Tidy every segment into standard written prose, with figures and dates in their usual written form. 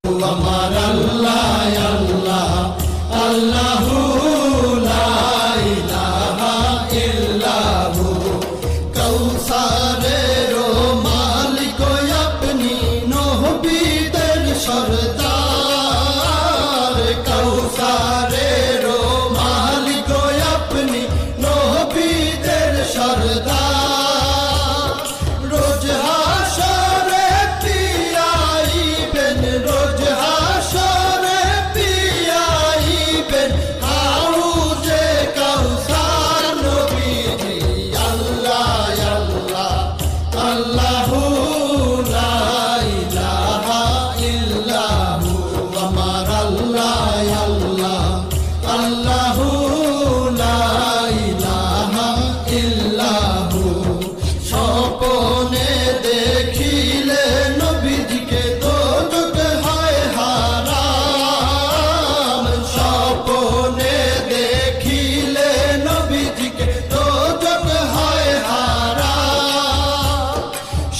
আমার আল্লাহ আল্লাহ আল্লাহু লা ইলাহা ইল্লাহু কাউসারের মালিক আপনি নবীদের সরদার কাউসারের মালিক আপনি নবীদের সরদার রোজ হাসরে পিয়াইবেন রোজ হাসরে পিয়াইবেন হাউজে কাউসার নবীজি আল্লাহ আল্লাহ আল্লাহু লা ইলাহা ইল্লাহু আমার আল্লাহ আল্লাহ আল্লাহু লা ইলাহা ইল্লাহু স্বপ্নে দেখিলে নবীজিকে দোজখ হয় হারাম স্বপ্নে দেখিলে নবীজিকে দোজখ হয় হারাম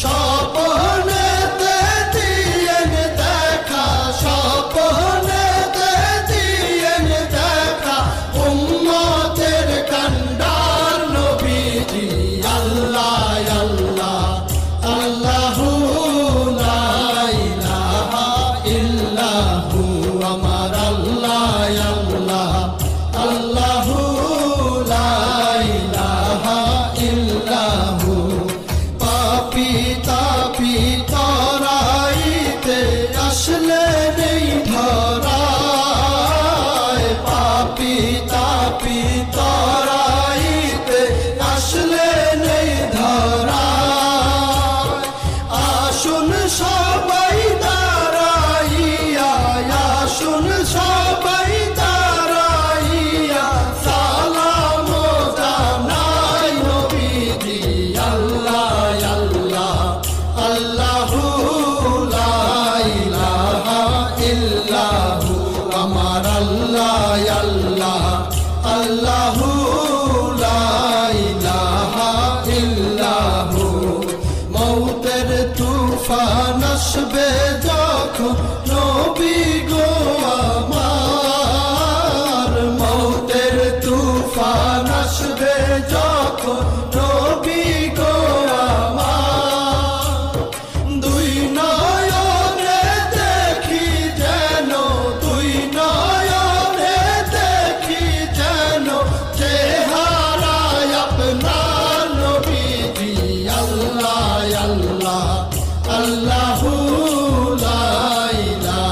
স্বপ্নেতে দিয়েন দেখা স্বপ্নেতে দিয়েন দেখা উম্মতের কান্ডার নবীজি আল্লাহ আল্লাহ আল্লাহু লা ইলাহা ইল্লাহু আমার আল্লাহ আল্লাহ আল্লাহু লা ইলাহা ইল্লাহু পাপী তাপী তরাইতে আসলেন এই